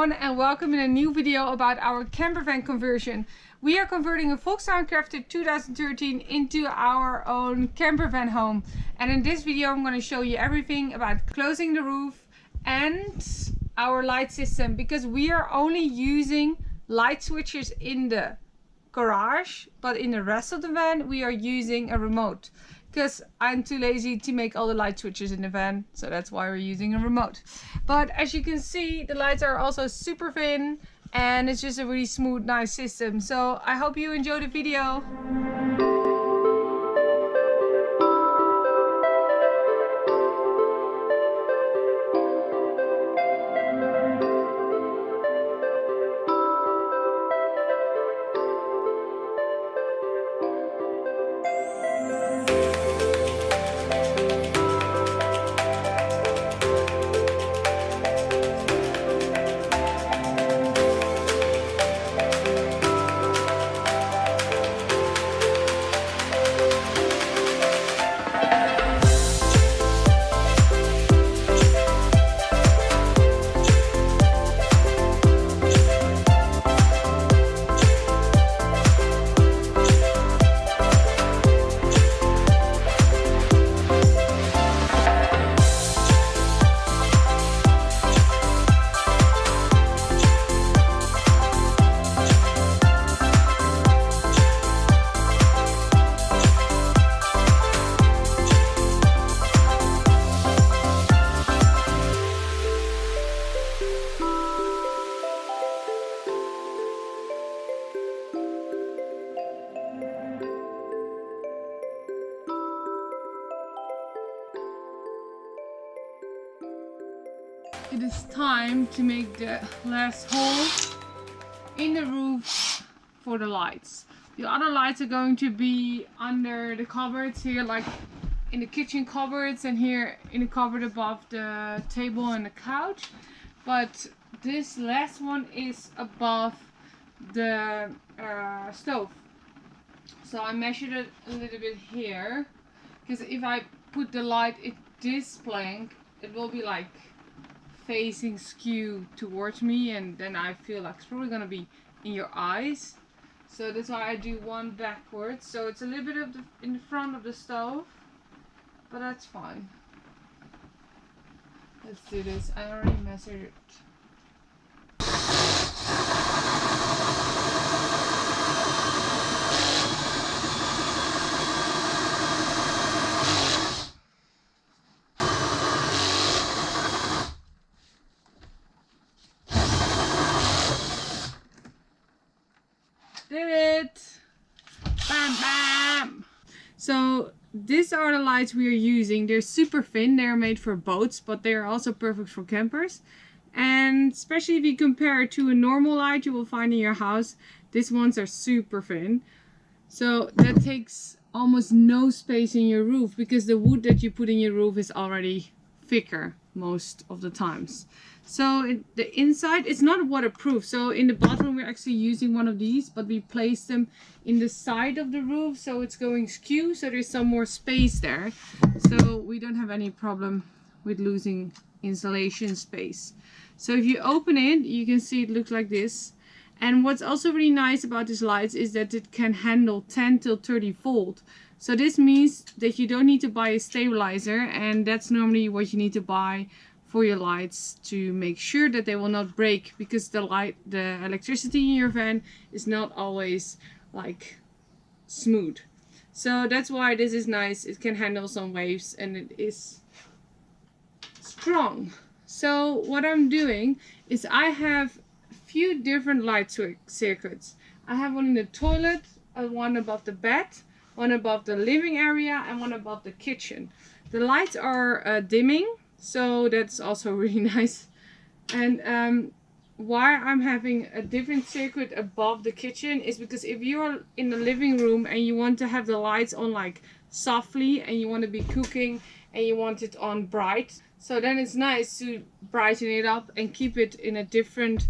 everyone and welcome in a new video about our camper van conversion. We are converting a Volkswagen Crafter 2013 into our own camper van home. And in this video I'm going to show you everything about closing the roof and our light system, because we are only using light switches in the garage, but in the rest of the van we are using a remote. Because I'm too lazy to make all the light switches in the van, so that's why we're using a remote. But as you can see, the lights are also super thin and it's just a really smooth, nice system. So I hope you enjoy the video. It is time to make the last hole in the roof for the lights. The other lights are going to be under the cupboards here, like in the kitchen cupboards, and here in the cupboard above the table and the couch. But this last one is above the stove. So I measured it a little bit here, because if I put the light at this plank, it will be like facing skew towards me, and then I feel like it's probably gonna be in your eyes. So that's why I do one backwards, so it's a little bit of in the front of the stove, but that's fine. Let's do this. I already measured it. Did it! Bam bam! So these are the lights we are using. They're super thin. They're made for boats, but they are also perfect for campers. And especially if you compare it to a normal light you will find in your house, these ones are super thin. So that takes almost no space in your roof, because the wood that you put in your roof is already thicker most of the times. So the inside, it's not waterproof. So in the bathroom we're actually using one of these, but we placed them in the side of the roof, so it's going skew, so there's some more space there. So we don't have any problem with losing insulation space. So if you open it, you can see it looks like this. And what's also really nice about these lights is that it can handle 10 till 30 volt. So this means that you don't need to buy a stabilizer, and that's normally what you need to buy for your lights to make sure that they will not break, because the electricity in your van is not always like smooth. So that's why this is nice. It can handle some waves and it is strong. So what I'm doing is I have a few different light circuits. I have one in the toilet, one above the bed, one above the living area, and one above the kitchen. The lights are dimming, so that's also really nice. And why I'm having a different circuit above the kitchen is because if you're in the living room and you want to have the lights on like softly, and you want to be cooking and you want it on bright, so then it's nice to brighten it up and keep it in a different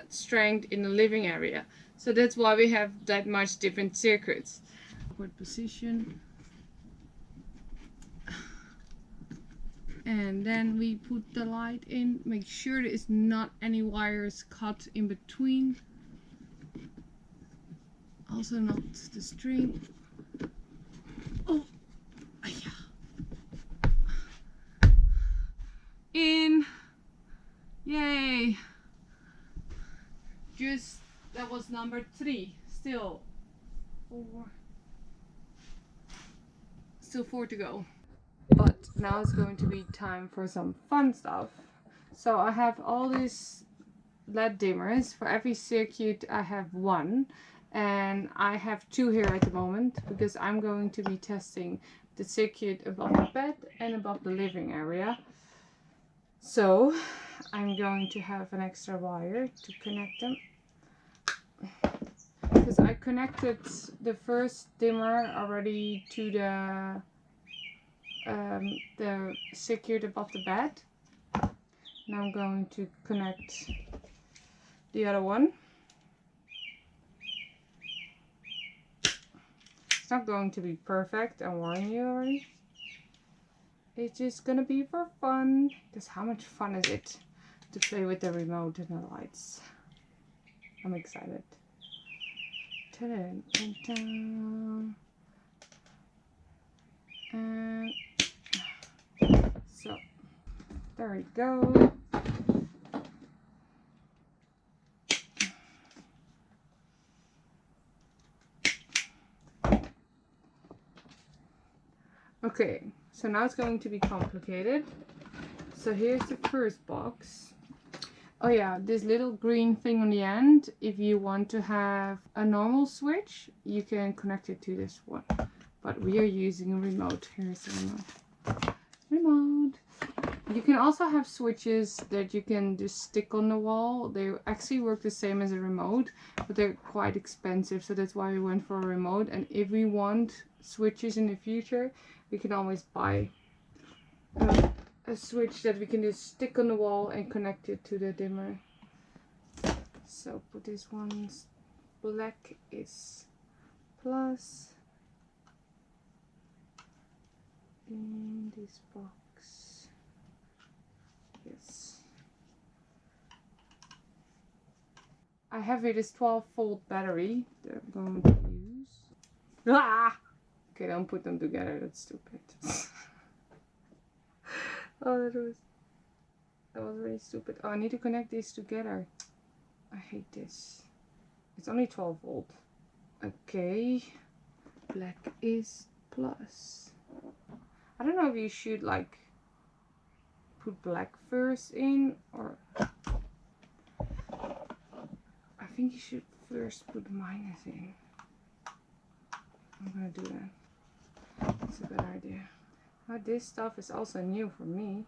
strength in the living area. So that's why we have that much different circuits. Upward position. And then we put the light in. Make sure there is not any wires cut in between. Also not the string. Oh, yeah. In. Yay. Just, that was number 3. Still 4. Still 4 to go. But now it's going to be time for some fun stuff. So I have all these LED dimmers. For every circuit I have 1. And I have 2 here at the moment because I'm going to be testing the circuit above the bed and above the living area. So I'm going to have an extra wire to connect them. Because I connected the first dimmer already to the circuit above the bed. Now I'm going to connect the other one. It's not going to be perfect, I'm warning you already. It's just gonna be for fun. Because how much fun is it to play with the remote and the lights? I'm excited. And so there we go. Okay, so now it's going to be complicated. So here's the first box. Oh yeah, this little green thing on the end, if you want to have a normal switch, you can connect it to this one. But we are using a remote. Here's the remote. Remote. You can also have switches that you can just stick on the wall. They actually work the same as a remote, but they're quite expensive. So that's why we went for a remote. And if we want switches in the future, we can always buy a switch that we can just stick on the wall and connect it to the dimmer. So put this one's black is plus in this box. Yes. I have here this 12-volt battery that I'm going to use. Ah! Okay, don't put them together, that's stupid. Oh, that was really stupid. Oh, I need to connect these together. I hate this. It's only 12 volt. Okay. Black is plus. I don't know if you should like put black first in or I think you should first put minus in. I'm gonna do that. That's a good idea. Now this stuff is also new for me.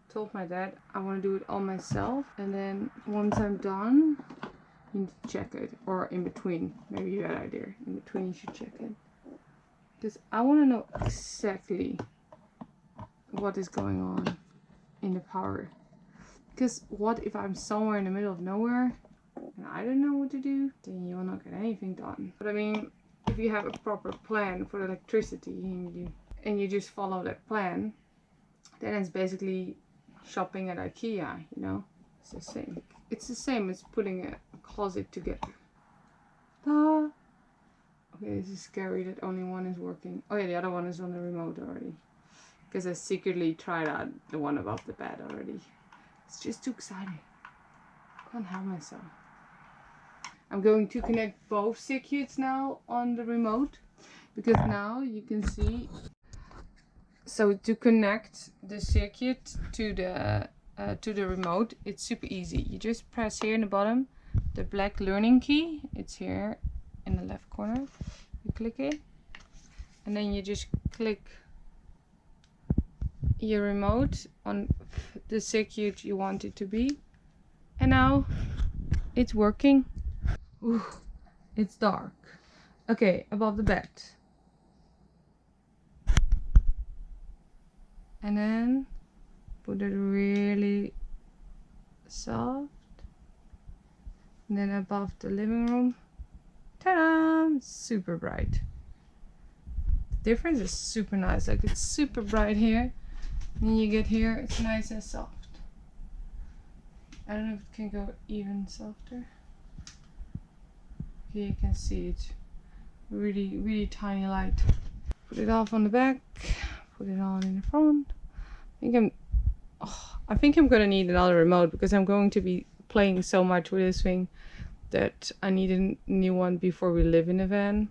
Told my dad I want to do it all myself, and then once I'm done you need to check it, or in between, maybe that idea. In between you should check it, because I want to know exactly what is going on in the power. Because what if I'm somewhere in the middle of nowhere and I don't know what to do, then you will not get anything done. But I mean, if you have a proper plan for the electricity and you just follow that plan, then it's basically shopping at IKEA, you know? It's the same. It's the same as putting a closet together. Ah. Okay, this is scary that only one is working. Oh yeah, the other one is on the remote already. Because I secretly tried out the one above the bed already. It's just too exciting. I can't help myself. I'm going to connect both circuits now on the remote. Because now you can see. So to connect the circuit to the remote, it's super easy. You just press here in the bottom the black learning key. It's here in the left corner. You click it, and then you just click your remote on the circuit you want it to be, and now it's working. Ooh, it's dark. Okay, above the bed. And then put it really soft. And then above the living room. Ta-da! Super bright. The difference is super nice. Like, it's super bright here. And you get here, it's nice and soft. I don't know if it can go even softer. Here you can see it. Really, really tiny light. Put it off on the back. Put it on in the front. I think I'm gonna need another remote because I'm going to be playing so much with this thing that I need a new one before we live in a van.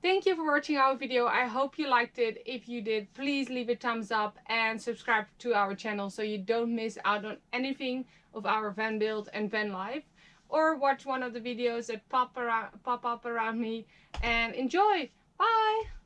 Thank you for watching our video. I hope you liked it. If you did, please leave a thumbs up and subscribe to our channel so you don't miss out on anything of our van build and van life. Or watch one of the videos that pop up around me and enjoy. Bye!